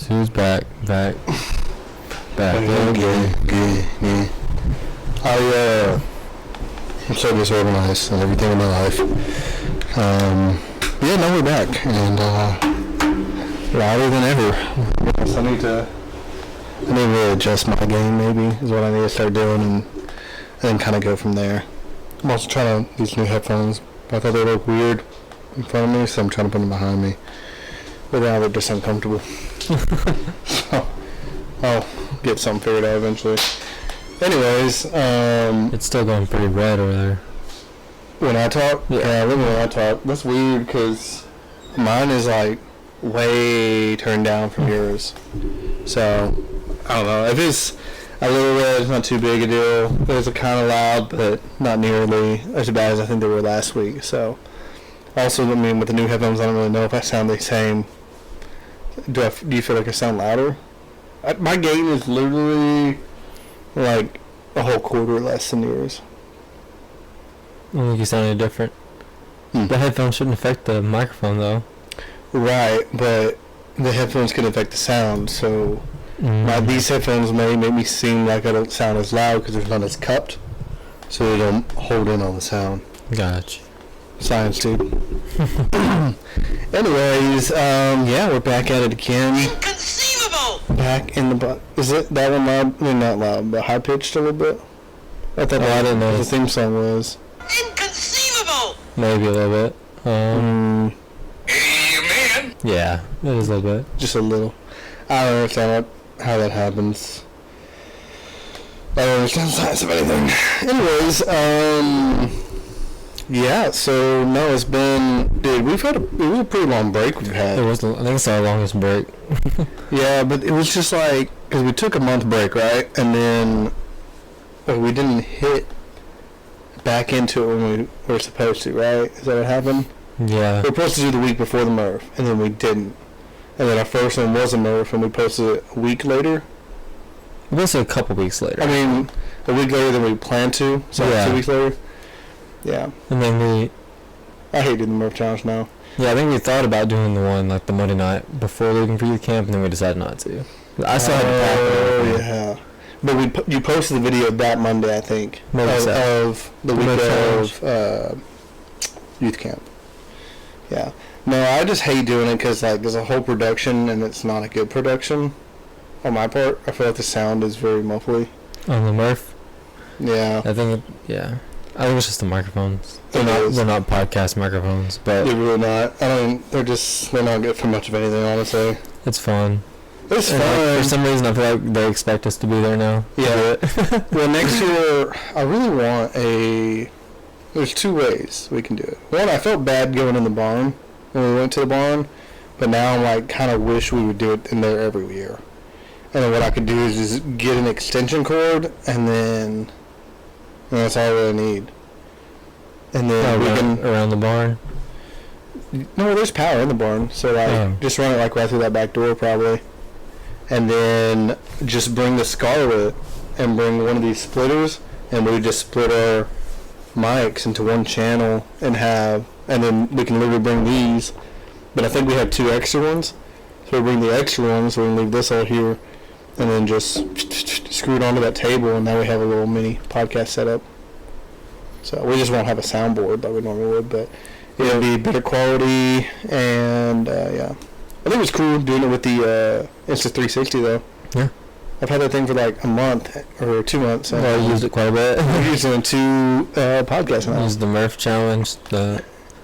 Who's back again. I'm so disorganized and everything in my life. Now we're back and louder than ever. I need to adjust my game. Maybe is what I need to start doing, and then kind of go from there. I'm also trying to these new headphones. I thought they look weird in front of me, so I'm trying to put them behind me. But now they're just uncomfortable. So I'll get something figured out eventually. Anyways, it's still going pretty red over there. When I talk, yeah, when I talk, that's weird because mine is like way turned down from yours. So I don't know if it's a little red. It's not too big a deal. It's kind of loud, but not nearly as bad as I think they were last week. So also, I mean, with the new headphones, I don't really know if I sound the same. Do you feel like I sound louder? My gain is literally like a whole quarter less than yours. I don't think you sound any different. The headphones shouldn't affect the microphone, though. Right, but the headphones can affect the sound, so these headphones may make me seem like I don't sound as loud because they're not as cupped, so they don't hold in on the sound. Gotcha. Science, dude. Anyways, we're back at it again. Inconceivable! Back in the is it that one loud? I mean, not loud, but high pitched a little bit. I thought I didn't know the theme song was. Inconceivable! Maybe a little bit. Amen! Yeah, it is a little bit. Just a little. I don't understand how that happens. I don't understand the science of anything. Anyways, yeah, so no, it's been, dude, it was a pretty long break we've had. It was, I think it's our longest break. Yeah, but it was just like, because we took a month break, right? And then we didn't hit back into it when we were supposed to, right? Is that what happened? Yeah. We were supposed to do the week before the Murph, and then we didn't. And then our first one was a Murph, and we posted it a week later. We'll say a couple weeks later. I mean, a week later than we planned to, so yeah. 2 weeks later. Yeah. And then I hate doing the Murph Challenge now. Yeah, I think we thought about doing the one like the Monday night before leaving for youth camp, and then we decided not to. I still had to pack it. Oh, yeah. But you posted the video that Monday, I think, of the week of youth camp. Yeah. No, I just hate doing it because like there's a whole production and it's not a good production on my part. I feel like the sound is very muffly. On the Murph? Yeah. I think it's just the microphones. They're not podcast microphones, but they're really not. They're not good for much of anything, honestly. It's fun. It's fun. Like, for some reason, I feel like they expect us to be there now. Yeah. Well, next year, I really want there's two ways we can do it. One, I felt bad going in the barn when we went to the barn, but now I'm like, kind of wish we would do it in there every year. And then what I could do is just get an extension cord, and then that's all I really need. And then we can around the barn. No, there's power in the barn, so like just run it like right through that back door probably, and then just bring the Scarlet and bring one of these splitters, and we just split our mics into one channel and then we can literally bring these. But I think we have two extra ones, so we bring the extra ones, so we can leave this all here, and then just screw it onto that table, and now we have a little mini podcast setup. So we just won't have a soundboard like we normally would, but it'll be better quality, and yeah. I think it was cool doing it with the Insta360 though. Yeah. I've had that thing for like a month or 2 months. I used it quite a bit. I've used it in 2 podcasts now. I used the Murph Challenge,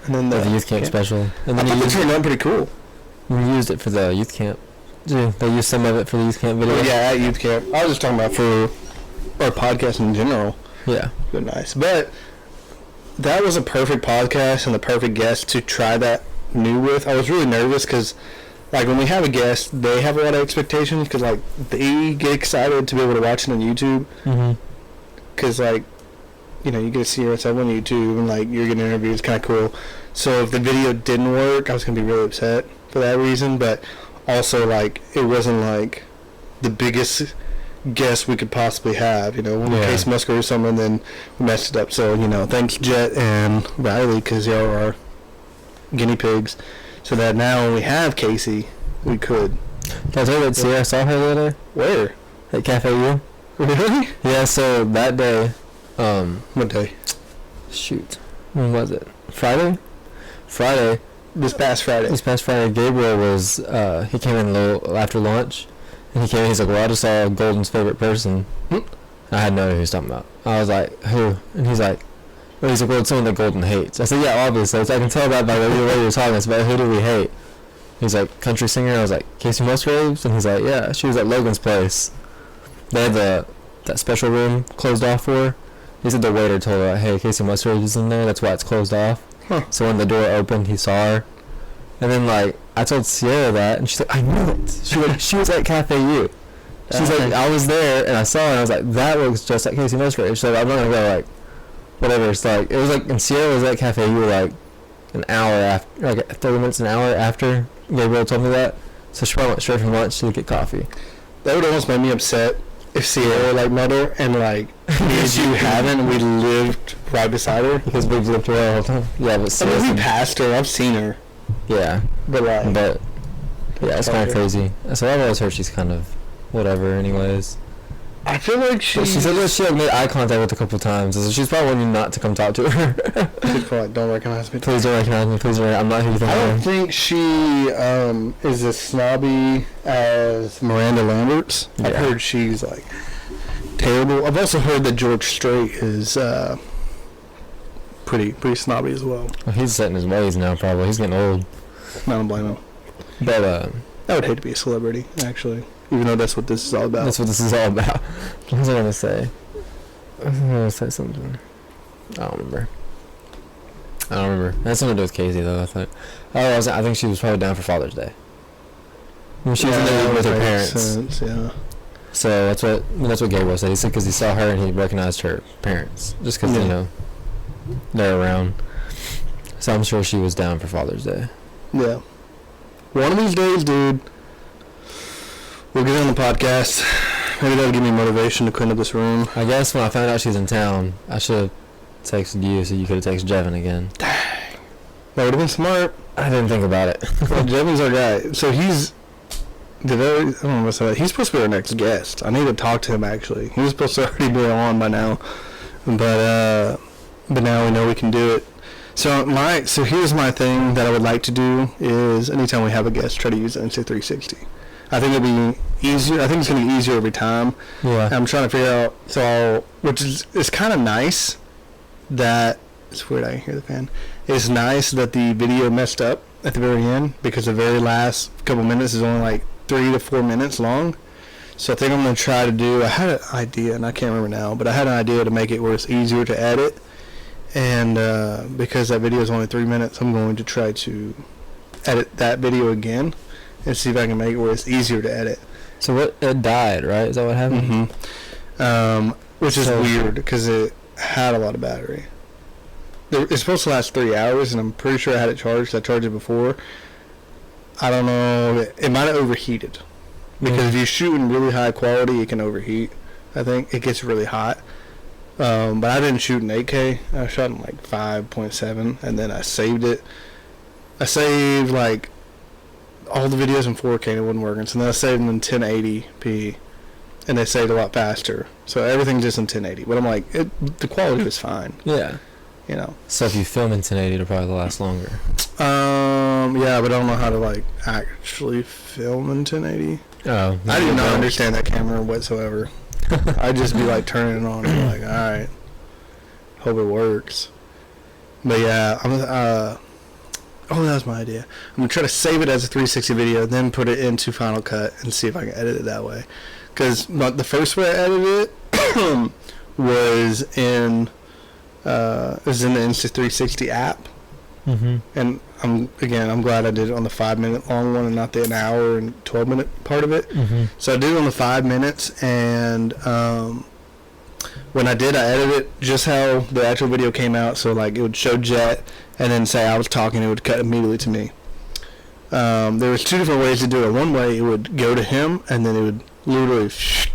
and then the Youth Camp special. And then it turned out pretty cool. We used it for the Youth Camp. They used some of it for the Youth Camp video. Yeah, at Youth Camp. I was just talking about for our podcast in general. Yeah. Good, nice. But that was a perfect podcast and the perfect guest to try that new with. I was really nervous because, like, when we have a guest, they have a lot of expectations because, like, they get excited to be able to watch it on YouTube. Because, like, you know, you get to see her on YouTube and, like, you're getting interviewed. It's kind of cool. So if the video didn't work, I was going to be really upset for that reason. But also, like, it wasn't, like, the biggest guess we could possibly have, you know, in case Musker or something, then we messed it up. So, you know, thanks Jet and Riley, because y'all are guinea pigs, so that now when we have Casey, we could Did I tell you that Sierra saw her the other day? Where? At Cafe U? Really? Yeah, so that day, What day? shoot, when was it? Friday? This past Friday. Gabriel was, he came in a little after lunch, and he's like, well, I just saw Golden's favorite person. I had no idea who he was talking about. I was like, who? And he's like, well, it's someone that Golden hates. I said, yeah, obviously. So I can tell that by the way you were talking. It's about who do we hate? He's like, country singer. I was like, Casey Musgraves? And he's like, yeah, she was at Logan's place. They had that special room closed off for her. He said the waiter told her, hey, Casey Musgraves is in there. That's why it's closed off. Huh. So when the door opened, he saw her. And then, like, I told Sierra that, and she's like, I knew it. She was at Cafe U. She's like, I was there, and I saw her, and I was like, that looks just like Casey Musgraves. She's like, I'm not going to go, like, whatever. It's like, it was like, and Sierra was at Cafe U, like, an hour after, like, 30 minutes, an hour after Gabriel told me that. So she probably went straight from lunch to get coffee. That would almost make me upset if Sierra, like, met her, and, like, me and you haven't, and we lived right beside her. Because we've lived her all the time. Yeah, but I mean, seriously. we passed her. I've seen her. Yeah. But, like... But, yeah, it's kind of crazy. So I've always heard she's kind of whatever anyways. I feel like she said that she like made eye contact with a couple times, so she's probably wanting you not to come talk to her. She's probably like, don't recognize me. Please don't recognize me. Please don't. I'm not who you think I don't am. think she is as snobby as Miranda Lambert's. Yeah. I've heard she's like terrible. I've also heard that George Strait is pretty snobby as well. Well, he's set in his ways now. Probably he's getting old. I don't blame him. But I would hate to be a celebrity, actually. Even though that's what this is all about. That's what this is all about. What was I gonna say? I was gonna say something. I don't remember. That's something to do with Casey though. I think she was probably down for Father's Day. When she was in there with her parents. Sense, yeah. So that's what Gabriel said. He said because he saw her and he recognized her parents just because you know they're around. So I'm sure she was down for Father's Day. Yeah. One of these days, dude, we'll get on the podcast. Maybe that'll give me motivation to clean up this room. I guess when I found out she's in town, I should have texted you so you could have texted Jevin again. Dang. That would have been smart. I didn't think about it. Well, Jevin's our guy. So he's... I don't know what's that. He's supposed to be our next guest. I need to talk to him, actually. He was supposed to already be on by now. But now we know we can do it. So here's my thing that I would like to do is anytime we have a guest, try to use the Insta360. I think it'll be easier. I think it's going to be easier every time. Yeah. I'm trying to figure out, which is kind of nice that, it's weird I can hear the fan. It's nice that the video messed up at the very end because the very last couple minutes is only like 3 to 4 minutes long. So I think I'm going to try to do, I had an idea, and I can't remember now, but I had an idea to make it where it's easier to edit. And because that video is only 3 minutes, I'm going to try to edit that video again and see if I can make it where it's easier to edit. So it died, right? Is that what happened? Mm-hmm. Which is weird because it had a lot of battery. It's supposed to last 3 hours, and I'm pretty sure I had it charged. I charged it before. I don't know. It might have overheated. Because if you shoot in really high quality, it can overheat. I think it gets really hot. But I didn't shoot in 8K. I shot in like 5.7, and then I saved it. I saved like all the videos in 4K and it wasn't working. So then I saved them in 1080p, and they saved a lot faster. So everything's just in 1080. But I'm like, the quality was fine. Yeah. You know. So if you film in 1080, it'll probably last longer. Yeah, but I don't know how to like actually film in 1080. Oh. I do not understand that camera whatsoever. I'd just be like turning it on and be like, alright, hope it works. But yeah, that was my idea. I'm going to try to save it as a 360 video, then put it into Final Cut and see if I can edit it that way. Because the first way I edited it was in the Insta360 app. Mm-hmm. And I'm glad I did it on the 5-minute long one and not the an hour and 12-minute part of it. Mm-hmm. So I did it on the 5 minutes, and when I did, I edited it just how the actual video came out. So like it would show Jet, and then say I was talking, it would cut immediately to me. There was 2 different ways to do it. One way, it would go to him, and then it would literally move.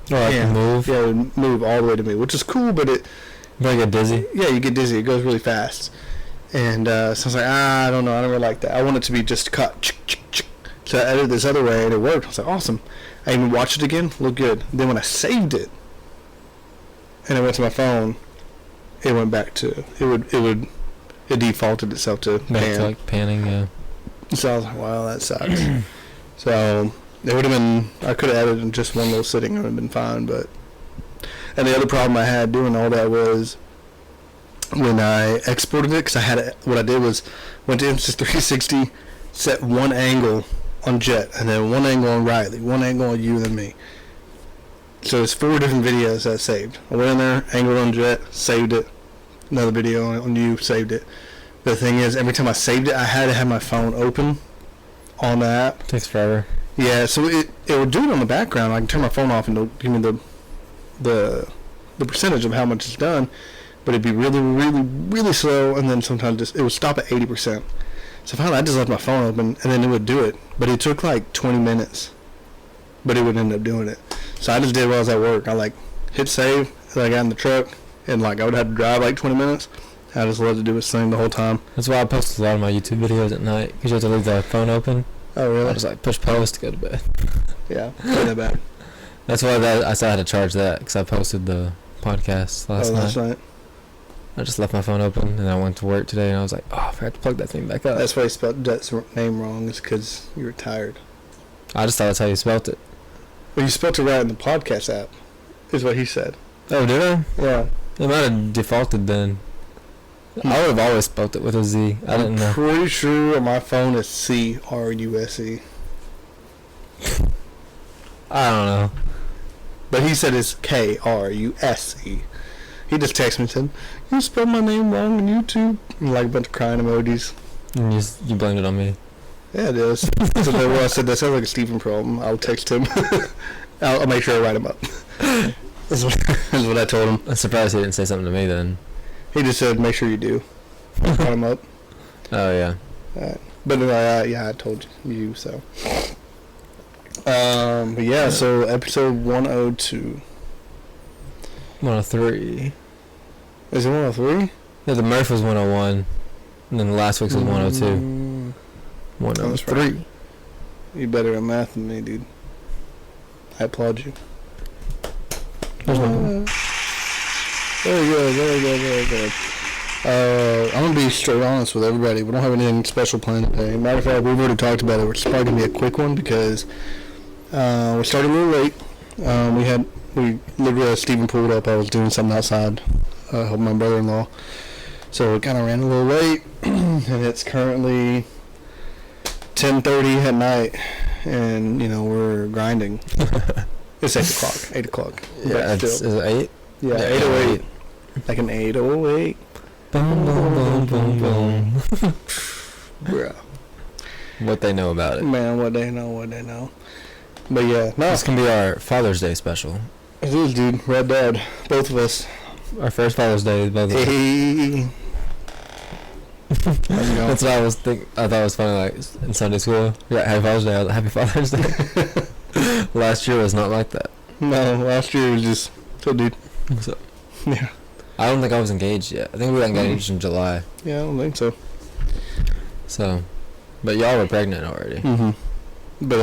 Yeah, it would move all the way to me, which is cool, but it. You get dizzy? Yeah, you get dizzy. It goes really fast. And so I was like, I don't know. I don't really like that. I want it to be just cut. So So I edited this other way and it worked. I was like, awesome. I even watched it again, looked good. Then when I saved it and I went to my phone, it went back to it defaulted itself to Back pan. to like panning, yeah. So I was like, wow, that sucks. So it would have been, I could have edited in just one little sitting, it would have been fine. But and the other problem I had doing all that was when I exported it, because what I did was went to Insta 360, set one angle on Jet, and then one angle on Riley, one angle on you, and me. So it's 4 different videos that I saved. I went in there, angled on Jet, saved it. Another video on you, saved it. The thing is, every time I saved it, I had to have my phone open on the app. Takes forever. Yeah, so it will do it on the background. I can turn my phone off and it'll give me the percentage of how much it's done, but it'd be really, really, really slow, and then sometimes it would stop at 80%. So finally I just left my phone open, and then it would do it. But it took like 20 minutes, but it would end up doing it. So I just did while I was at work. I like hit save, and I got in the truck, and like I would have to drive like 20 minutes. I just let it do its thing the whole time. That's why I post a lot of my YouTube videos at night, because you have to leave the phone open. Oh really? I just like push post to go to bed. Yeah, not that bad. That's why I said I had to charge that, because I posted the podcast last night. I just left my phone open, and I went to work today, and I was like, oh, I forgot to plug that thing back up. That's why you spelled Jet's name wrong, is because you were tired. I just thought that's how you spelt it. Well, you spelled it right in the podcast app, is what he said. Oh, did I? Yeah. It might have defaulted then. I would have always spelt it with a Z. I didn't know. I'm pretty sure on my phone it's CRUSE. I don't know. But he said it's KRUSE. He just texted me and said, you spelled my name wrong on YouTube. And like a bunch of crying emojis. And you blamed it on me. Yeah, it is. So then I said, that sounds like a Stephen problem. I'll text him. I'll make sure I write him up. That's what I told him. I'm surprised he didn't say something to me then. He just said, make sure you do. Write him up. Oh, yeah. But yeah, I told you so. But yeah, so episode 102. 103. Is it 103? Yeah, the Murph was 101. And then the last week's was 102. 103. Right. You better at math than me, dude. I applaud you. Very good, very good, very good. I'm going to be straight honest with everybody. We don't have anything special planned today. Matter of fact, we've already talked about it. It's probably going to be a quick one because we started a little late. We literally, as Stephen pulled up, I was doing something outside, helping my brother-in-law. So it kind of ran a little late, and it's currently 10:30 at night, and, we're grinding. It's 8 o'clock. 8 o'clock. Yeah, is it 8? Yeah, 8:08. Like an 8:08. Boom, boom, boom, boom, boom. Bruh. What they know about it. Man, what they know. But yeah, no. This can be our Father's Day special. It is, dude. Red Dad. Both of us. Our first Father's Day, both of us. Hey. That's what I was thinking. I thought it was funny, like, in Sunday school. Yeah, Happy Father's Day. Happy Father's Day. Last year was not like that. No, last year was just, dude. So, Yeah. I don't think I was engaged yet. I think we got engaged in July. Yeah, I don't think so. So, but y'all were pregnant already. Mm-hmm. But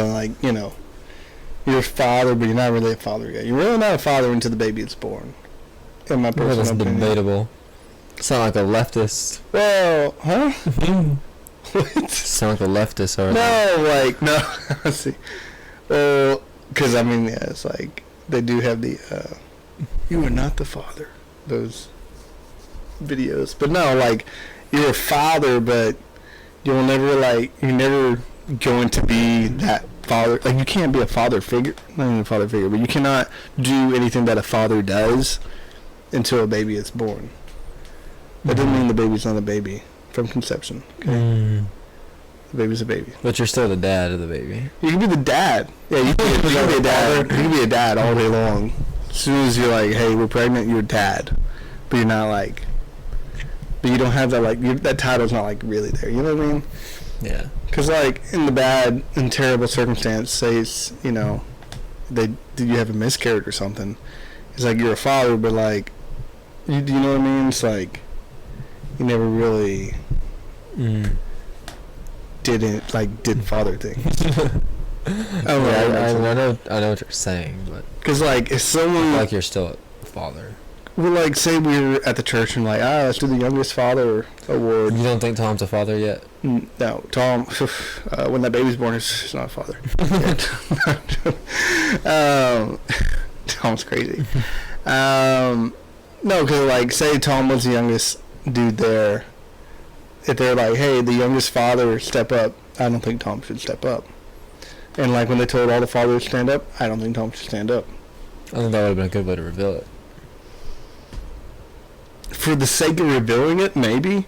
you're a father, but you're not really a father yet. You're really not a father until the baby is born. In my personal That's opinion. debatable. Sound like a leftist. Well, huh? What? Sound like a leftist or No. Let's see. Well, because it's like they do have the "You are not the father" those videos, but no, like you're a father, but you're never going to be that father. Like you can't be a father figure, not even a father figure, but you cannot do anything that a father does until a baby is born. That doesn't mean the baby's not a baby from conception. Okay? The baby's a baby. But you're still the dad of the baby. You can be the dad. Yeah, you can be a dad. You can be a dad all day long. As soon as you're like, hey, we're pregnant, you're a dad. But you're not like... But you don't have that, that title's not, really there. You know what I mean? Yeah. Because, in the bad and terrible circumstance, say it's, you have a miscarriage or something. It's like you're a father, but, you know what I mean? It's like... You never really... did father things. I know what you're saying, but because like if someone I feel like you're still a father. Well, like say we're at the church and like let's do the youngest father award. You don't think Tom's a father yet? No, Tom. When that baby's born, he's not a father. Tom's crazy. No, because like say Tom was the youngest dude there. If they're like, hey, the youngest father, step up. I don't think Tom should step up. And like when they told all the fathers to stand up, I don't think Tom should stand up. I think that would have been a good way to reveal it. For the sake of revealing it, maybe.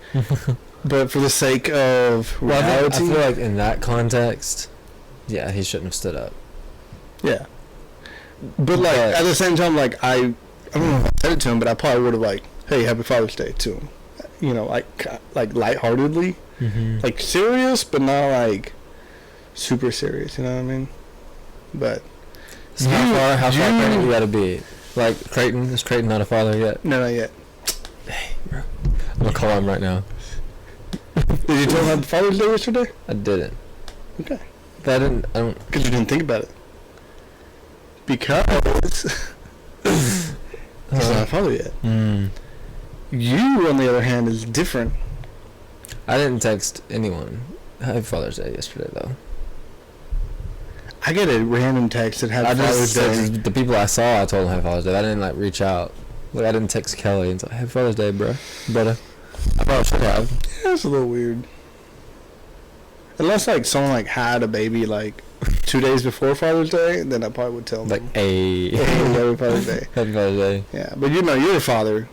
But for the sake of reality, I feel like in that context, yeah, he shouldn't have stood up. Yeah. But like at the same time, like I don't know if I said it to him, but I probably would have like, hey, Happy Father's Day to him. You know, like lightheartedly, like serious, but not like super serious. You know what I mean? But so how far pregnant you gotta be? Like Creighton, is Creighton not a father yet? No, not yet. Hey, bro, I'm gonna call him right now. Did you tell him Happy Father's Day yesterday? I didn't. Okay. But I don't. Because you didn't think about it. Because he's not a father yet. You, on the other hand, is different. I didn't text anyone Happy Father's Day yesterday, though. I get a random text that had Father's Day. The people I saw, I told them Happy Father's Day. I didn't like reach out. Like I didn't text Kelly and say Happy Father's Day, bro. Brother. I probably should have. Yeah, it's a little weird. Unless like someone like had a baby like 2 days before Father's Day, then I probably would tell them. Like hey, Happy Father's Day. Happy Father's Day. Yeah, but you know you're a father,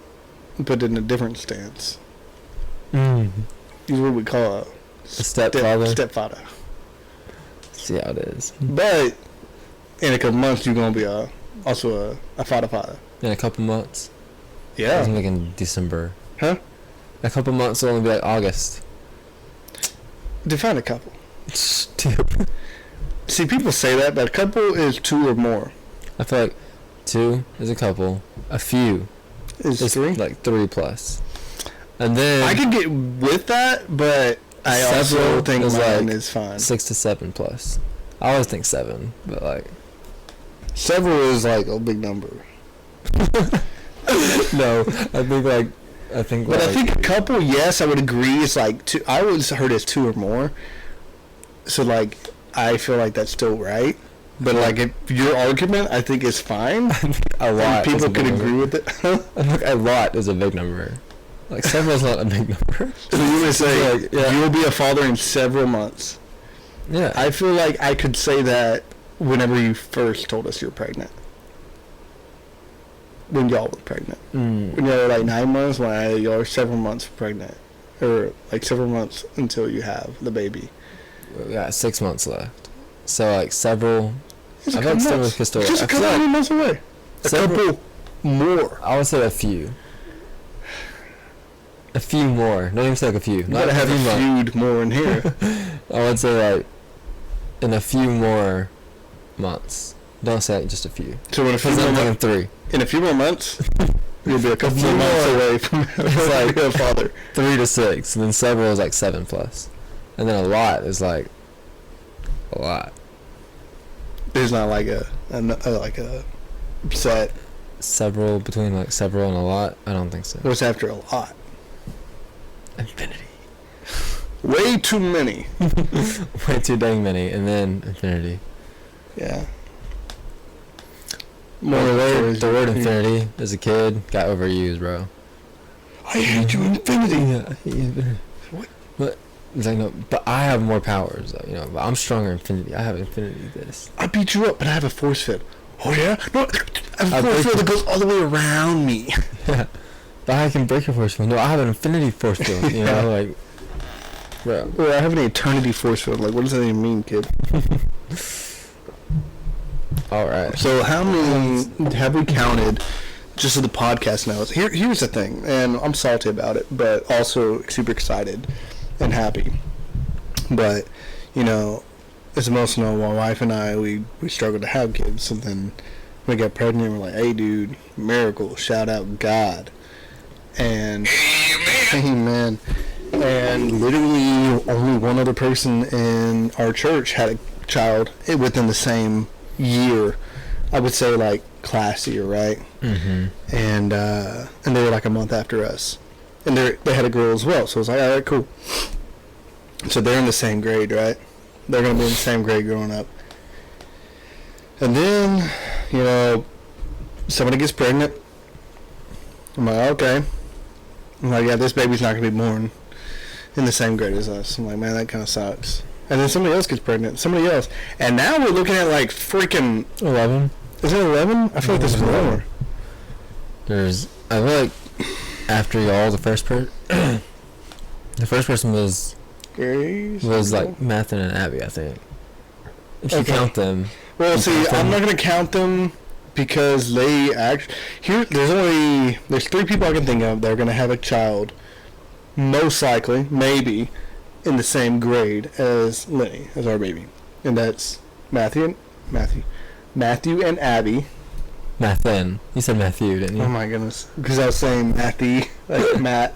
but in a different stance. He's what we call a stepfather. Stepfather. See how it is. But in a couple months, you're gonna be also a father. In a couple months. Yeah. I was thinking December. Huh? A couple months will only be like August. Define a couple. Two. See, people say that, but a couple is 2 or more. I feel like 2 is a couple. A few Is 3? Like 3 plus. And then I could get with that, but I also think mine is fine. 6 to 7 plus. I always think 7, but like several is like a big number. no, I think. But I think a couple, yes, I would agree. It's like 2. I always heard it's 2 or more. So like, I feel like that's still right. But like, if your argument, I think is fine. A lot. People could agree with it. I think a lot is a big number. Like several is not a big number. So you would say like, yeah. You will be a father in several months. Yeah. I feel like I could say that whenever you first told us you were pregnant. When y'all were pregnant. When y'all were like 9 months, when y'all were several months pregnant. Or like several months until you have the baby. We got 6 months left. So like several. It's I think still with Crystal. Just a couple months away. A couple more. I would say a few. A few more. Don't even say like a few. You gotta have a feud more in here. I would say like in a few more months. Don't say like just a few. So in a few more months, 3. In a few more months, you'll be a couple more months away from like a father. 3 to 6, and then several is like 7 plus, and then a lot is like a lot. There's not like a set. Several between like several and a lot. I don't think so. What's after a lot? Infinity. Way too many. Way too dang many, and then infinity. Yeah. The word infinity as a kid got overused, bro. I hate you, infinity. Yeah, I hate infinity. What? But it's like no, but I have more powers, though. You know, but I'm stronger. Infinity. I have infinity. This. I beat you up, but I have a force field. Oh yeah? No, I have a force field that goes all the way around me. Yeah, but I can break your force field. No, I have an infinity force field. You know, like. Bro. Well, I have an eternity force field. Like, what does that even mean, kid? Alright. So how many have we counted, just so the podcast knows? Here's the thing, and I'm salty about it, but also super excited and happy. But, you know, as most know, my wife and I, we struggled to have kids, and then we got pregnant, and we're like, hey dude, miracle, shout out God. And, amen. and literally only one other person in our church had a child within the same year. I would say like class year, right? Mm-hmm. And they were like a month after us, and they had a girl as well. So I was like, all right, cool. So they're in the same grade, right? They're gonna be in the same grade growing up. And then, you know, somebody gets pregnant. I'm like, okay. I'm like, yeah, this baby's not gonna be born in the same grade as us. I'm like, man, that kind of sucks. And then somebody else gets pregnant. Somebody else. And now we're looking at like freaking 11. Is it 11? I feel like this is more. I feel like after y'all, the first person was like Matthew and Abby, I think. If you count them. Well, see, I'm not gonna count them because they there's 3 people I can think of that are gonna have a child, most likely, maybe, in the same grade as Lenny, as our baby, and that's Matthew and Abby. Mathen. You said Matthew, didn't you? Oh my goodness, because I was saying Matthew, like Matt,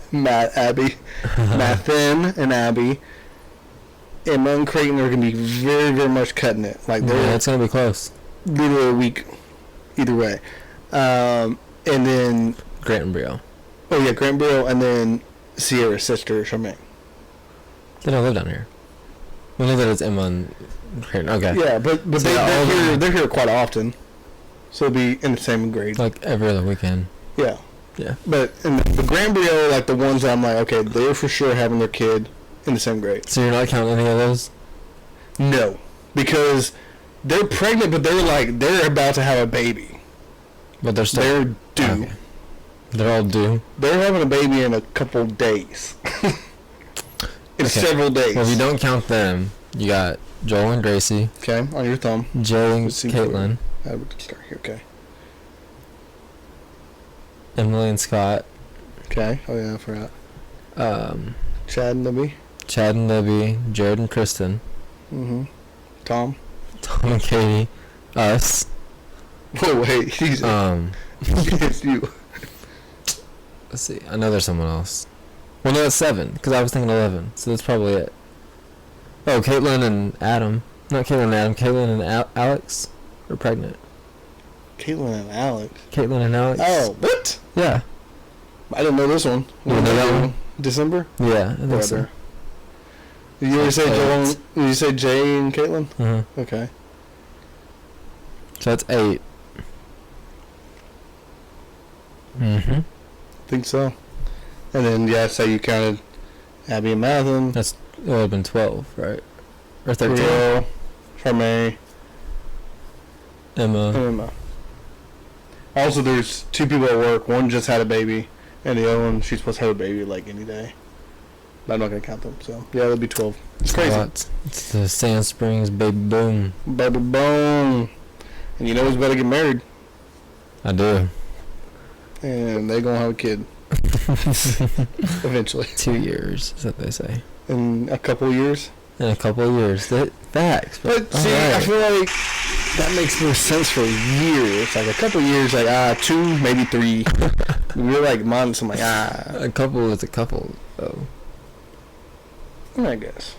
Abby, Mathen and Abby. Emma and Creighton are going to be very, very much cutting it. Like it's going to be close. Literally a week, either way. And then Grant and Brio. Oh yeah, Grant and Brio, and then Sierra's sister, Charmaine. They don't live down here. We know that it's Emma and Creighton. Okay. Yeah, but so they're here quite often. So it'll be in the same grade. Like every other weekend. Yeah. Yeah. But in the Grant and Brio, like the ones that I'm like, okay, they're for sure having their kid in the same grade. So you're not counting any of those? No, because they're pregnant, but they're about to have a baby. But they're due. Okay. They're all due. They're having a baby in a couple days. Several days. Well, if you don't count them, you got Joel and Gracie. Okay, on your thumb. Jay and Caitlin. I would start here. Okay. Emily and Scott. Okay. Oh yeah, I forgot. Chad and Libby. Chad and Libby, Jared and Kristen. Mm-hmm. Tom and Katie. Us. Oh wait, he's it's you. Let's see. I know there's someone else. Well, no, it's 7 because I was thinking 11, so that's probably it. Oh, Caitlin and Adam. Not Caitlin and Adam. Caitlin and Alex are pregnant. Caitlin and Alex. Caitlin and Alex. Oh, what? Yeah. I didn't know this one. You know that one? December? Yeah, I think so. Did you say Joel? Did you say Jay and Caitlin? Mm-hmm. Okay. So that's 8. Mm-hmm. I think so. And then, yeah, say you counted Abby and Mathen. It would have been 12, right? Or 13. Rio, Charmaine. Emma. Also, there's 2 people at work. One just had a baby, and the other one, she's supposed to have a baby, like, any day. But I'm not going to count them, so, yeah, it'll be 12. It's crazy. It's the Sand Springs Baby Boom. Baby Boom. And you know who's about to get married? I do. And they're going to have a kid. Eventually. 2 years, is what they say. In a couple of years? In a couple of years. Facts. But see, right. I feel like that makes more sense for years. Like a couple of years, like 2, maybe 3. We're like months. I'm like A couple is a couple, though. I guess.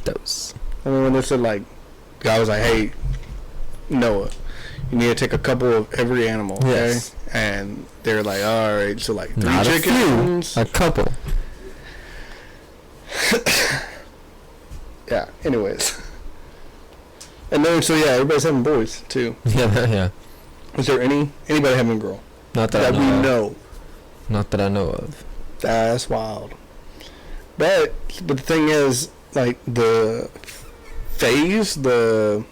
Dose. I mean, when they said like, God was like, hey, Noah, you need to take a couple of every animal, okay? Yes. And they're like, all right, so like 3 Not chickens. A couple. Yeah. Anyways. And then so yeah, everybody's having boys too. Yeah. Is there anybody having a girl? Not that we know. Not that I know of. That's wild. But the thing is, like the phase, the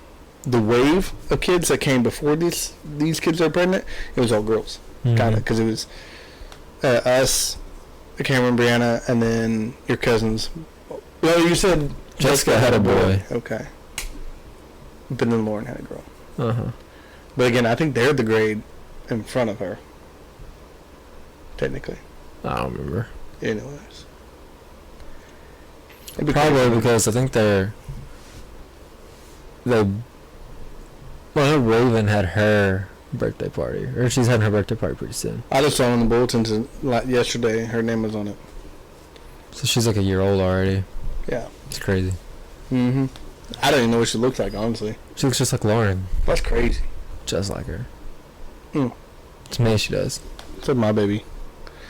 wave of kids that came before these kids are pregnant, it was all girls, kind of, because it was us, Cameron, Brianna, and then your cousins. Well, you said Jessica had a boy. Okay. But then Lauren had a girl. Uh-huh. But again, I think they're the grade in front of her. Technically. I don't remember. Anyways. Probably because I think well, I know Raven had her birthday party. Or she's having her birthday party pretty soon. I just saw on the bulletin yesterday. Her name was on it. So she's like a year old already. Yeah. It's crazy. Mm-hmm. I don't even know what she looks like, honestly. She looks just like Lauren. That's crazy. Just like her. Mm. To me, she does. It's like my baby.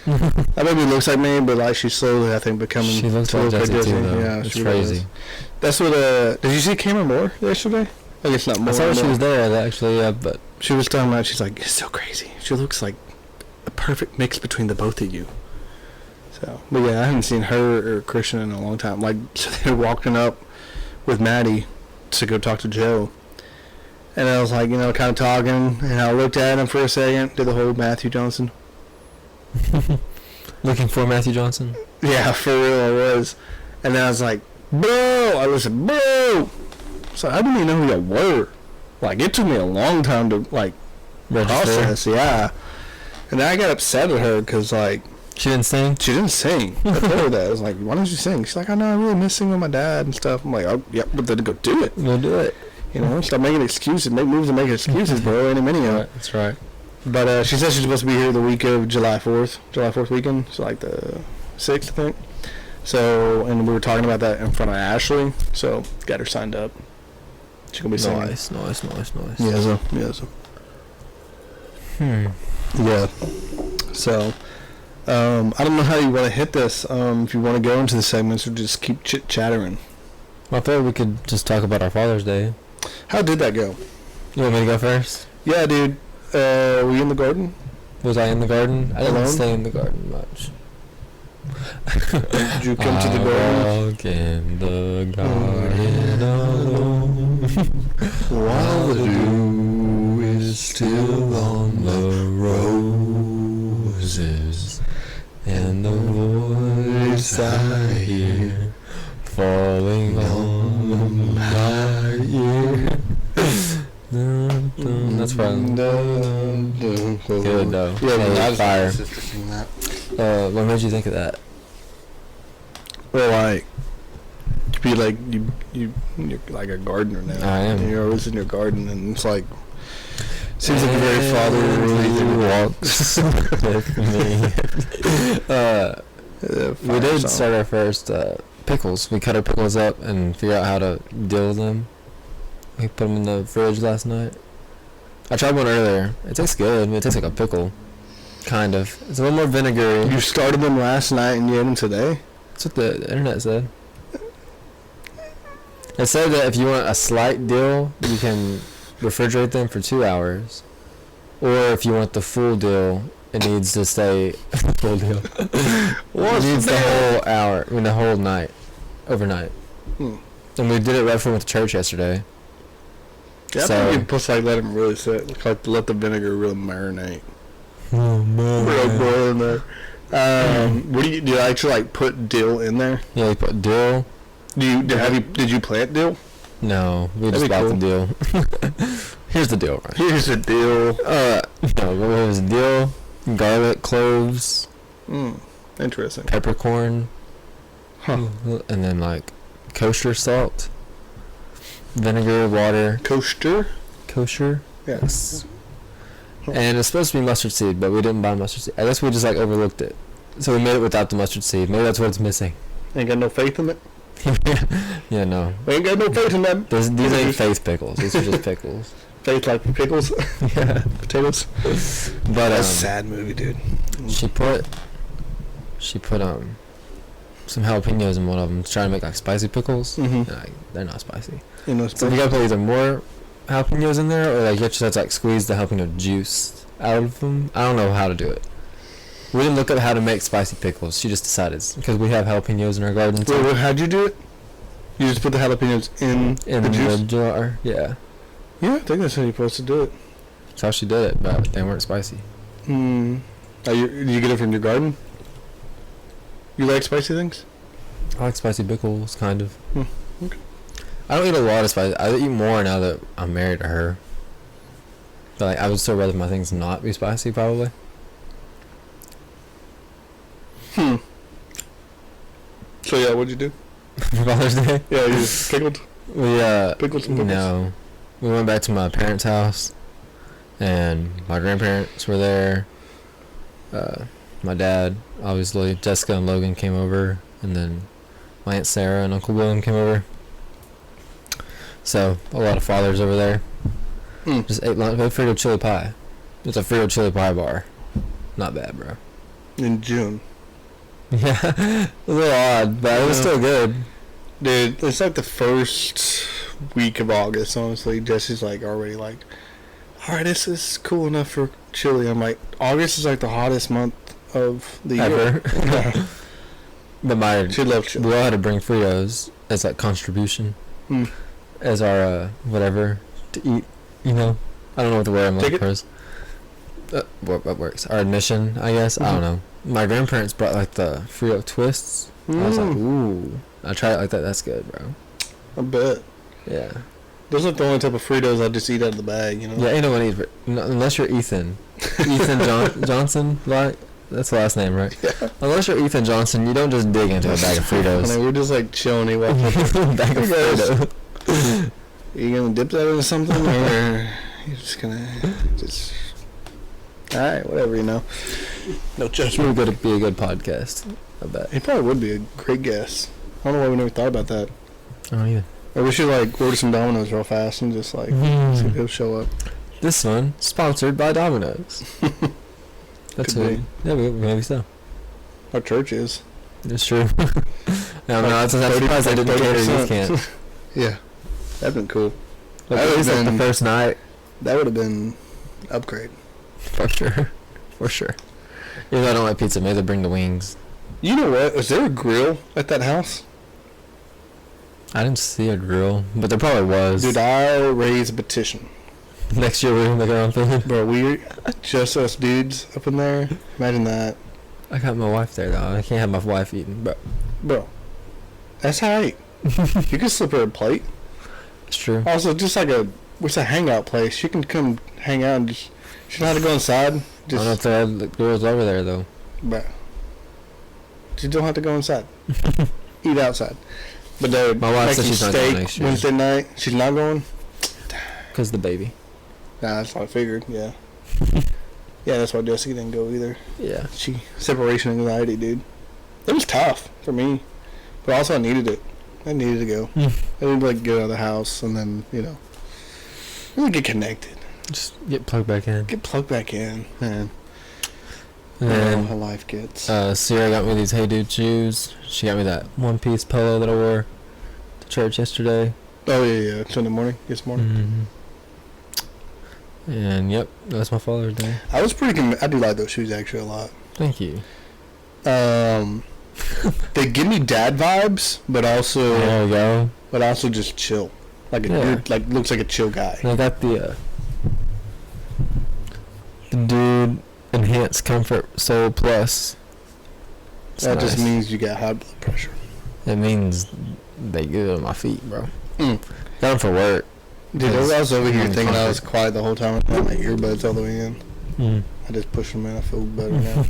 My baby looks like me, but like she's slowly, I think, becoming. She looks like Jessie too, though. Yeah, it's she crazy. Does. That's what. Did you see Cameron Moore yesterday? I guess not Moore. I saw she was there, actually, yeah, but she was talking about. She's like, it's so crazy. She looks like a perfect mix between the both of you. So, but yeah, I haven't seen her or Christian in a long time. Like, so they were walking up with Maddie to go talk to Joe. And I was like, kind of talking, and I looked at him for a second, did the whole Matthew Johnson. Looking for Matthew Johnson? Yeah, for real, I was. And then I was like, bro! I listened, bro! So I didn't even know who y'all were. Like, it took me a long time to, like, process, yeah. And then I got upset at her, because, like... She didn't sing? She didn't sing. I told her that. I was like, why don't you sing? She's like, I know, I really miss singing with my dad and stuff. I'm like, oh, yeah, but then go do it. Go do it. Stop making excuses. Make moves and make excuses, bro. Any minute. Right, that's right. But she said she's supposed to be here the week of July 4th weekend. So like the 6th, I think. So, and we were talking about that in front of Ashley. So, got her signed up. She's going to be singing. Nice. Yeah, so. Yeah. So, I don't know how you want to hit this. If you want to go into the segments or just keep chit-chattering. Well, I thought we could just talk about our Father's Day. How did that go? You want me to go first? Yeah, dude. Were you in the garden? Was I in the garden? I didn't Alone? stay in the garden much. Did you come to the garden? Walk in the garden alone while the dew is still on the roses, and the voice I hear falling on my ear. That's fun. Good though. Yeah, I fire. was sister sing that. What made you think of that? Well, like, to be like you're like a gardener now. I am. You're always in your garden, and it's like seems like a very fatherly thing. Walks with me. We did start our first pickles. We cut our pickles up and figure out how to deal with them. We put them in the fridge last night. I tried one earlier. It tastes good. I mean, it tastes like a pickle. Kind of. It's a little more vinegary. You started them last night and you ate them today? That's what the internet said. It said that if you want a slight deal, you can refrigerate them for 2 hours. Or if you want the full deal, it needs to stay full deal. It needs the whole hour, the whole night, overnight. And we did it right before we went to church yesterday. Yeah, So, I think you're supposed to let them really sit, like let the vinegar really marinate. Oh man. Real boil in there. What do you actually like put dill in there? Yeah, we put dill. Did you plant dill? No, we just That'd bought be the dill. Here's the deal, right? Here's the dill. No, what was dill? Garlic, cloves, Interesting. peppercorn, Huh. and then like kosher salt, vinegar, water. Kosher? Kosher? Yes. And it's supposed to be mustard seed, but we didn't buy mustard seed. I guess we just like overlooked it. So we made it without the mustard seed. Maybe that's what it's missing. Ain't got no faith in it? Yeah, no. We ain't got no faith in them. These ain't faith pickles. These are just pickles. Faith like pickles? Yeah. Potatoes? But That's a sad movie, dude. She put some jalapenos in one of them, trying to make like spicy pickles. Mm-hmm. And, like, they're not spicy. You know, So we gotta put either more jalapenos in there, or like you have to like squeeze the jalapeno juice out of them. I don't know how to do it. We didn't look up how to make spicy pickles. She just decided because we have jalapenos in our garden too. Wait, how'd you do it? You just put the jalapenos in the juice? the jar. Yeah, Yeah, I think that's how you're supposed to do it. that's how she did it, but they weren't spicy. Did you get it from your garden? You like spicy things? I like spicy pickles, kind of. Okay. I don't eat a lot of spice. I eat more now that I'm married to her. But like, I would still rather my things not be spicy, probably. So yeah, what'd you do? For Father's Day? Yeah, you just pickled? We Pickled some pickles? no. We went back to my parents' house, and my grandparents were there. My dad, obviously, Jessica and Logan came over, and then my Aunt Sarah and Uncle William came over. So a lot of fathers over there. Just ate lunch. We had Frito chili pie. It's a Frito chili pie bar. Not bad, bro. In June. Yeah, it was a little odd, but it was still good. Dude, it's like the first week of August, honestly. Jesse's like already like, alright, this is cool enough for chili. I'm like, August is like the hottest month of the year. Yeah. But she loved chili. We all had to bring Fritos as like contribution. As our whatever to eat, you know. I don't know what the word I'm looking for is. What works? Our admission, I guess. I don't know. My grandparents brought like the Frito twists. I was like, ooh. I tried it like that. That's good, bro. I bet. Yeah. Those are the only type of Fritos I just eat out of the bag, you know. Yeah, you know what I eat, unless you're Ethan. Ethan Johnson, like that's the last name, right? Yeah. Unless you're Ethan Johnson, you don't just dig into a bag of Fritos. I mean, we're just like chilling. You walk up, bag of Fritos. You gonna dip that into something, or you're just gonna just? All right, whatever, you know. No judgment. It would be a good podcast. I bet. He probably would be a great guest. I don't know why we never thought about that. Oh yeah. Or we should like order some Domino's real fast and just like see if he'll show up. This one sponsored by Domino's. That's it. Yeah, maybe so. Our church is. It's true. No, I'm surprised I didn't cater youth camp. Yeah, that'd been cool. Like, at least like the first night. That would have been upgrade. For sure. For sure. Even though I don't like pizza, maybe they'll bring the wings. You know what? Was there a grill at that house? I didn't see a grill, but there probably was. Dude, I'll raise a petition. Next year we're gonna make our own food. Bro, we just us dudes up in there. Imagine that. I got my wife there though. I can't have my wife eating, Bro, that's alright. You can slip her a plate. It's true. Also, just like it's a hangout place. She can come hang out and just. She don't have to go inside. I don't know if they had the girls over there though. Bro, she don't have to go inside. Eat outside. But my wife said she's not going next year. Wednesday night. She's not going. Cause the baby. Nah, that's what I figured. Yeah. Yeah, that's why Jessica didn't go either. Yeah. Separation anxiety, dude. It was tough for me, but also I needed it. I needed to go. I needed to like get out of the house and then really get connected. Just get plugged back in. Get plugged back in, man. And then how life gets. Sierra got me these Hey Dude shoes. She got me that one-piece polo that I wore to church yesterday. Oh yeah. Sunday morning, this morning. And yep, that's my Father's Day. I was pretty. I do like those shoes actually a lot. Thank you. They give me dad vibes, but also there we go. But also just chill, like looks like a chill guy. And I got the Dude Enhanced Comfort Soul Plus. That nice. Just means you got high blood pressure. It means they good on my feet, bro. Got them for work. Dude, I was over here thinking I was quiet the whole time. I had my earbuds all the way in. I just pushed them in. I feel better now.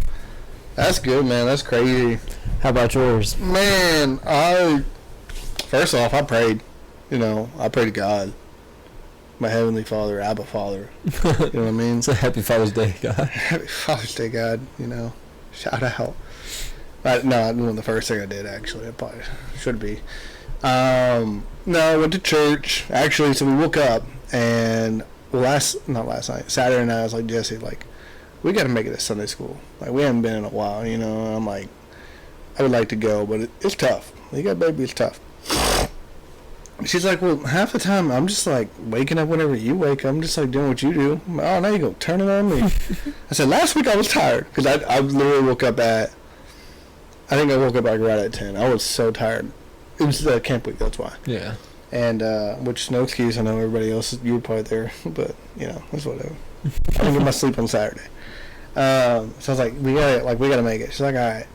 That's good, man. That's crazy. How about yours? Man, first off, I prayed. I prayed to God. My Heavenly Father, Abba Father. You know what I mean? It's a Happy Father's Day, God. Happy Father's Day, God. Shout out. No, that wasn't the first thing I did, actually. I probably should be. No, I went to church. Actually, so we woke up, and not last night, Saturday night, I was like, Jesse, like, we got to make it a Sunday school. Like, we haven't been in a while, and I'm like, I would like to go, but it's tough. You got baby, it's tough. She's like, well, half the time, I'm just, like, waking up whenever you wake up. I'm just, like, doing what you do. I'm like, oh, now you go turn it on me. I said, last week I was tired, because I literally woke up I think I woke up, like, right at 10. I was so tired. It was the camp week, that's why. Yeah. And, which is no excuse. I know everybody else, you were probably there, but, it's whatever. I didn't get my sleep on Saturday. So I was like, we gotta make it. She's like, all right.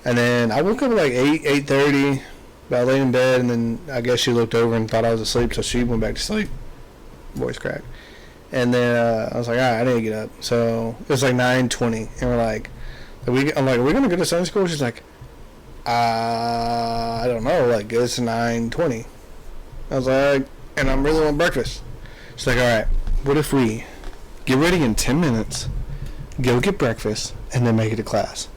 And then I woke up at like 8:30. But I laid in bed, and then I guess she looked over and thought I was asleep, so she went back to sleep. Voice crack. And then I was like, all right, I need to get up. So it was like 9:20, and we're like, I'm like, are we gonna go to Sunday school? She's like, I don't know. Like, it's 9:20. I was like, and I'm really on breakfast. She's like, all right, what if we get ready in 10 minutes, go get breakfast, and then make it to class?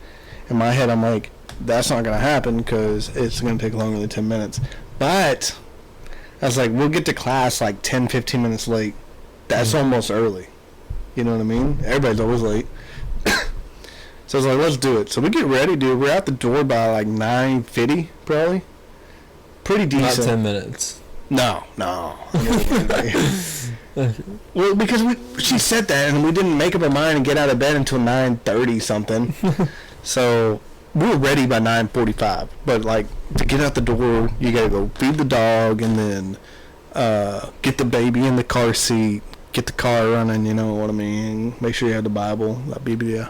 In my head, I'm like, that's not going to happen because it's going to take longer than 10 minutes. But I was like, we'll get to class like 10, 15 minutes late. That's almost early. You know what I mean? Everybody's always late. So I was like, let's do it. So we get ready, dude. We're out the door by like 9:50, probably. Pretty decent. Not 10 minutes. No. Well, because she said that, and we didn't make up our mind and get out of bed until 9:30 something. So we were ready by 9:45. But like to get out the door, you gotta go feed the dog, and then get the baby in the car seat, get the car running. You know what I mean? Make sure you have the Bible, that BBL.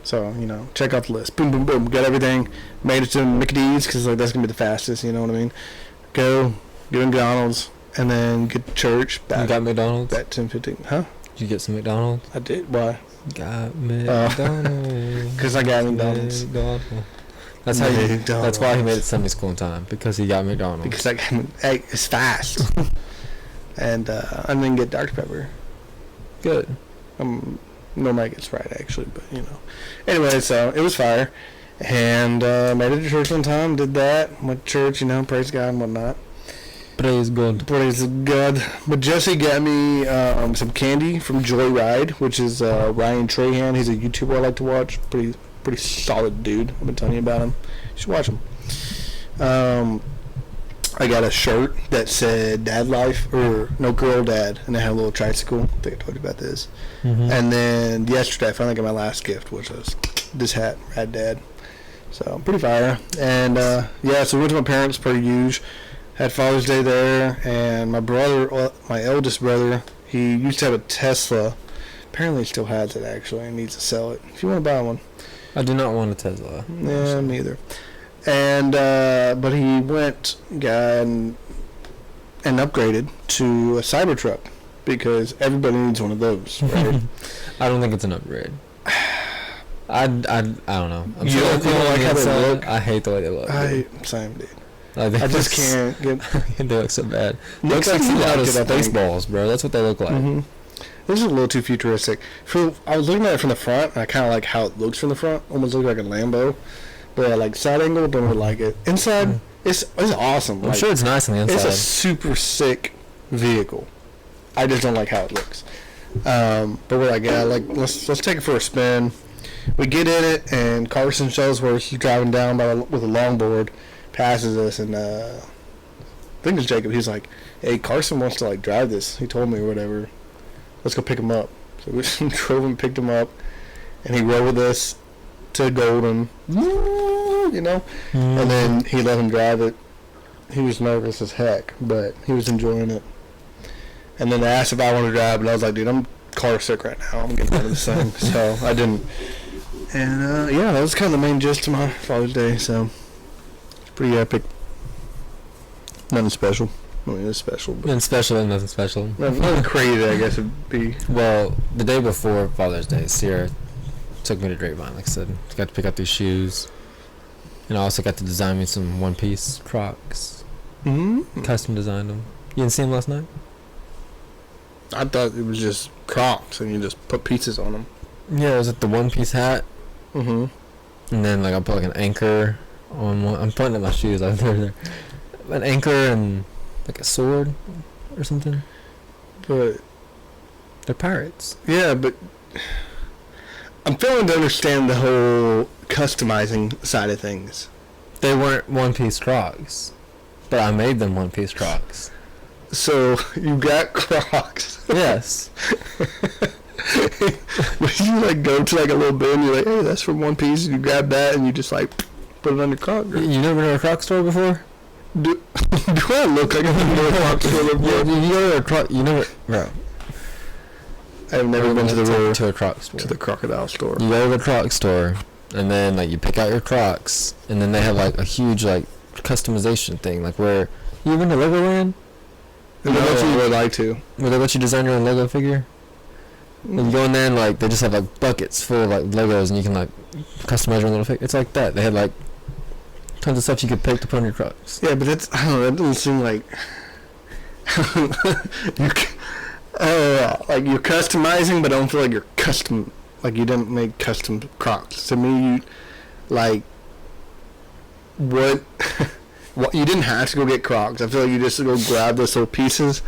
So, you know, check off the list. Boom, boom, boom. Got everything. Made it to Mickey D's because like, that's going to be the fastest, you know what I mean? Go, get McDonald's, and then get to church. You got McDonald's? At 10:15. Huh? Did you get some McDonald's? I did. Why? Got McDonald's. Because I got McDonald's. That's how that's why he made it Sunday school in time. Because he got McDonald's. Because I got, hey, it's fast. And then get Dr. Pepper. Good. Nobody gets right, actually, but, you know. Anyway, so it was fire. And made it to church on time, did that. Went to church, you know, praise God and whatnot. Praise God. Praise God. But Jesse got me some candy from Joyride, which is Ryan Trahan. He's a YouTuber I like to watch. Pretty solid dude. I've been telling you about him. You should watch him. I got a shirt that said Dad Life, or no, Girl Dad, and it had a little tricycle. I think I told you about this. Mm-hmm. And then yesterday I finally got my last gift, which was this hat, Rad Dad. So, pretty fire. And, yeah, so we went to my parents, per usual. Had Father's Day there, and my brother, my eldest brother, he used to have a Tesla. Apparently he still has it, actually, and needs to sell it. If you want to buy one. I do not want a Tesla. Yeah, me either. And but he went, got and upgraded to a Cybertruck because everybody needs one of those, right? I don't think it's an upgrade. I don't know. I'm You sure don't like how they look? I hate the way they look. Same, dude. I just can't get. They look so bad. Nick Looks like said he out of liked it, I think. Spaceballs, bro. That's what they look like. Mm-hmm. This is a little too futuristic. I was looking at it from the front, and I kind of like how it looks from the front. Almost looks like a Lambo. But like side angle, don't really like it. Inside, it's awesome. I'm sure it's nice on the inside. It's a super sick vehicle. I just don't like how it looks. But we're like, yeah, like let's take it for a spin. We get in it, and Carson shows where he's driving down with a longboard, passes us, and I think it's Jacob. He's like, "Hey, Carson wants to like drive this." He told me or whatever. Let's go pick him up. So we drove and picked him up, and he rode with us to Golden, you know, and then he let him drive it. He was nervous as heck, but he was enjoying it. And then they asked if I wanted to drive, and I was like, dude, I'm car sick right now. I'm getting out of this thing. So I didn't. And yeah, that was kind of the main gist of my Father's Day. So it's pretty epic. Nothing special. I mean, it's special, but Nothing special and nothing special. nothing crazy, I guess it'd be. Well, the day before Father's Day, Sierra took me to Grapevine, like I said. Got to pick out these shoes. And I also got to design me some one-piece Crocs. Mm-hmm. Custom designed them. You didn't see them last night? I thought it was just Crocs, and you just put pieces on them. Yeah, it was like the one-piece hat. Mm-hmm. And then like I put like an anchor on one. I'm pointing at my shoes. I've never there. An anchor and like a sword or something. But They're pirates. yeah, but I'm failing to understand the whole customizing side of things. They weren't one-piece Crocs, but I made them one-piece Crocs. So you got Crocs. Yes. But you like go to like a little bin, you're like, hey, that's from One Piece, and you grab that and you just like put it on your Croc. You never been to a Croc store before? Do I look like I've been to a Croc store Yeah, before? you go to a Croc. You never, bro. I've never been to the to a Croc store. to the crocodile store. You go to the Croc store, and then like you pick out your Crocs, and then they have like a huge like customization thing, like where you ever been to Legoland? And I would like to. Where they let you design your own Lego figure. And you go in there and like they just have like buckets full of like Legos, and you can like customize your own little figure. It's like that. They had like tons of stuff you could pick to put on your Crocs. Yeah, but that's, I don't know, that doesn't seem like like you're customizing, but I don't feel like you're custom, like you didn't make custom Crocs. To me, you, like, what? Well, you didn't have to go get Crocs. I feel like you just go grab those little pieces,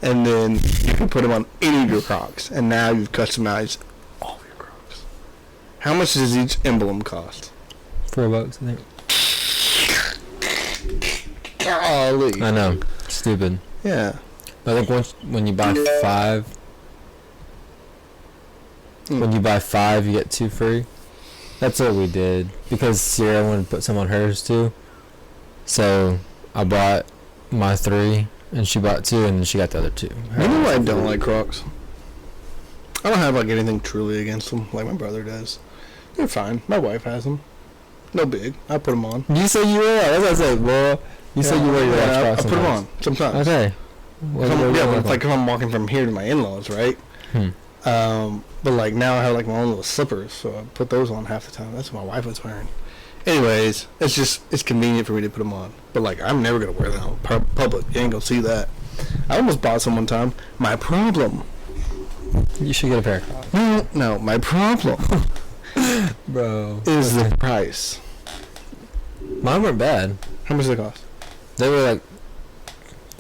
and then you can put them on any of your Crocs, and now you've customized all of your Crocs. How much does each emblem cost? $4, I think. Golly. I know. Stupid. Yeah. I think when you buy 5, when you buy 5, you get 2 free. That's what we did because Sierra wanted to put some on hers too. So I bought my 3, and she bought 2, and then she got the other 2. You know why I don't like Crocs? I don't have like anything truly against them, like my brother does. They're fine. My wife has them. No big. I put them on. You say you wear? That's what I said, boy. You said you wear your Crocs. I put them on sometimes. Okay. If I'm walking from here to my in-laws, right? But like now I have like my own little slippers, so I put those on half the time. That's what my wife was wearing. Anyways, it's convenient for me to put them on. But like I'm never gonna wear them out in public. You ain't gonna see that. I almost bought some one time. My problem. You should get a pair of Crocs. No, my problem, bro, is the price. Mine weren't bad. How much do they cost? They were like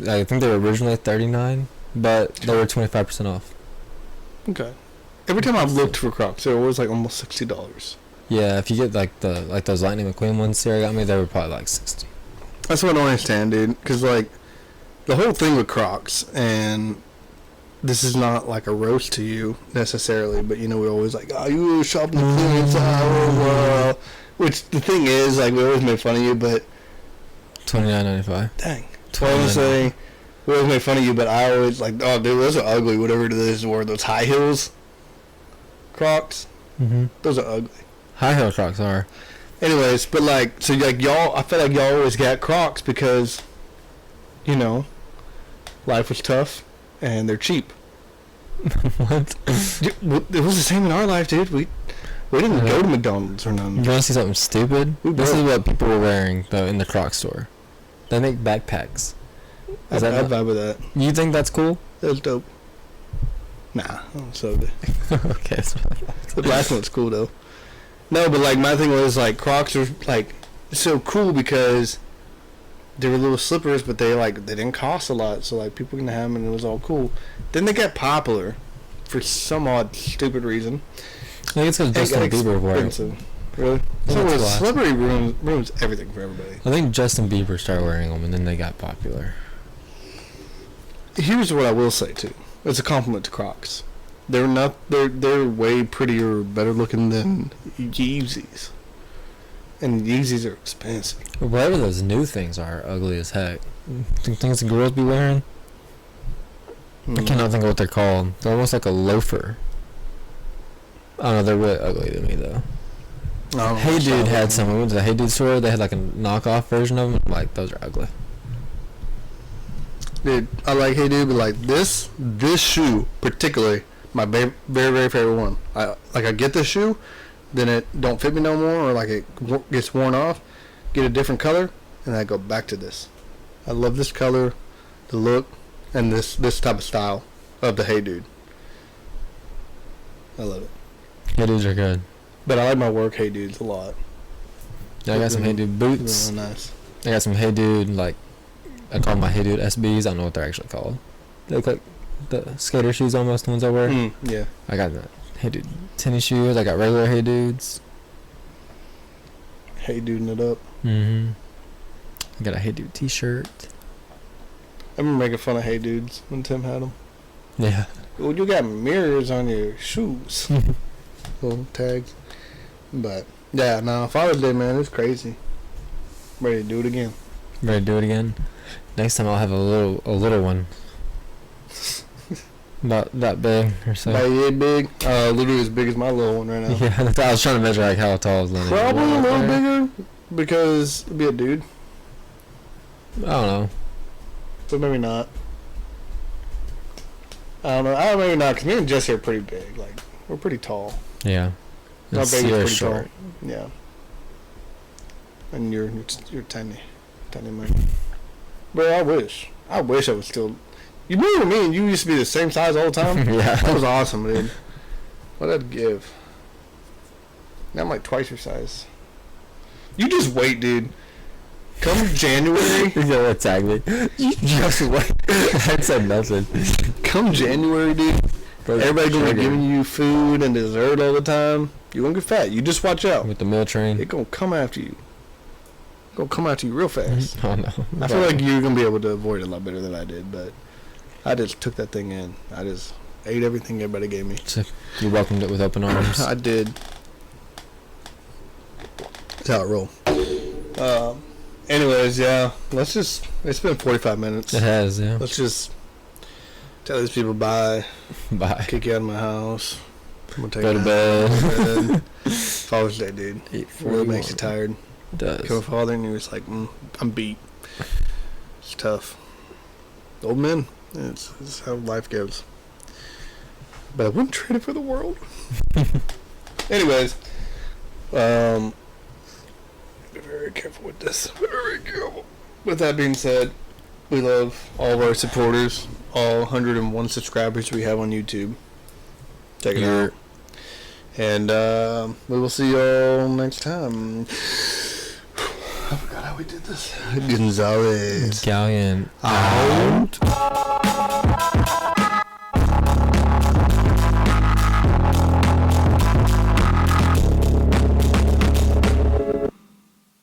I think they were originally $39, but they were 25% off. Okay. Every time I've looked for Crocs, they're always like almost $60. Yeah, if you get like those Lightning McQueen ones Sarah got me, they were probably like 60. That's what I don't understand, dude. Because like the whole thing with Crocs, and this is not like a roast to you necessarily, but you know we're always like, oh, you shop in the clearance aisle, which the thing is, like we always make fun of you, but $29.95. Dang. Well, I was saying, we always make fun of you, but I always like, oh, dude, those are ugly. Whatever it is, or those high heels Crocs, those are ugly. High heel Crocs are. Anyways, but like, so like y'all, I feel like y'all always got Crocs because, you know, life was tough and they're cheap. What? It was the same in our life, dude. We didn't go to McDonald's or nothing. You want to see something stupid? This is what people were wearing though in the Croc store. They make backpacks. I vibe with that. You think that's cool? That's dope. Nah, I'm so good. Okay. The last one's cool though. No, but like my thing was like Crocs are like so cool because they were little slippers, but they didn't cost a lot, so like people can have them and it was all cool. Then they got popular for some odd stupid reason. I think it's because Justin Bieber wore it. Really? So celebrity ruins everything for everybody. I think Justin Bieber started wearing them and then they got popular. Here's what I will say too. It's a compliment to Crocs. They're way prettier, better looking than Yeezys. And Yeezys are expensive. Whatever those new things are ugly as heck. Things the girls be wearing? I cannot think of what they're called. They're almost like a loafer. I don't know, they're really ugly to me though. Hey Dude had some. We went to the Hey Dude store. They had like a knockoff version of them. Like, those are ugly. Dude, I like Hey Dude, but like this shoe particularly, my very very favorite one. I get this shoe, then it don't fit me no more, or like it gets worn off. Get a different color, and I go back to this. I love this color, the look, and this type of style of the Hey Dude. I love it. Hey Dudes are good. But I like my work Hey Dudes a lot. Yeah, I got some Hey Dude boots. Really nice. I got some Hey Dude, like, I call them my Hey Dude SBs. I don't know what they're actually called. They look like the skater shoes almost, the ones I wear. Yeah. I got the Hey Dude tennis shoes. I got regular Hey Dudes. Hey Duding it up. I got a Hey Dude t-shirt. I remember making fun of Hey Dudes when Tim had them. Yeah. Well, you got mirrors on your shoes. Little tags. But, yeah, no, Father's Day, man, it's crazy. Ready to do it again. Ready to do it again? Next time I'll have a little one. About that big or so. About that big? Literally as big as my little one right now. Yeah, I was trying to measure like how tall is Lenny. Probably a little bigger because it'd be a dude. I don't know. But maybe not. I don't know. Maybe not, because me and Jesse are pretty big. Like, we're pretty tall. Yeah. Our baby's pretty short. tall. Yeah. And you're tiny. Tiny man. Bro, I wish I was still... You remember me and you used to be the same size all the time? Yeah. That was awesome, dude. What'd that give? Now I'm like twice your size. You just wait, dude. Come January. He's gonna attack me. You just wait. I said nothing. Come January, dude. Everybody gonna be giving you food and dessert all the time. You gonna get fat. You just watch out. With the meal train. It gonna come after you. It's gonna come after you real fast. Oh no. I feel like you're gonna be able to avoid it a lot better than I did, but I just took that thing in. I just ate everything everybody gave me. So you welcomed it with open arms. I did. That's how it roll. Anyways, yeah. Let's just. It's been 45 minutes. It has, yeah. Let's just tell these people bye. Bye. Kick you out of my house. I'm gonna take Go to bed. Father's Day, dude. Eat It really makes you tired. It does. Become a father and you're just like, I'm beat. It's tough. Old men. It's how life goes. But I wouldn't trade it for the world. Anyways, be very careful with this. Very careful. With that being said, we love all of our supporters, all 101 subscribers we have on YouTube. Check it out. And we will see y'all next time. I forgot how we did this. Gonzalez Galyean out.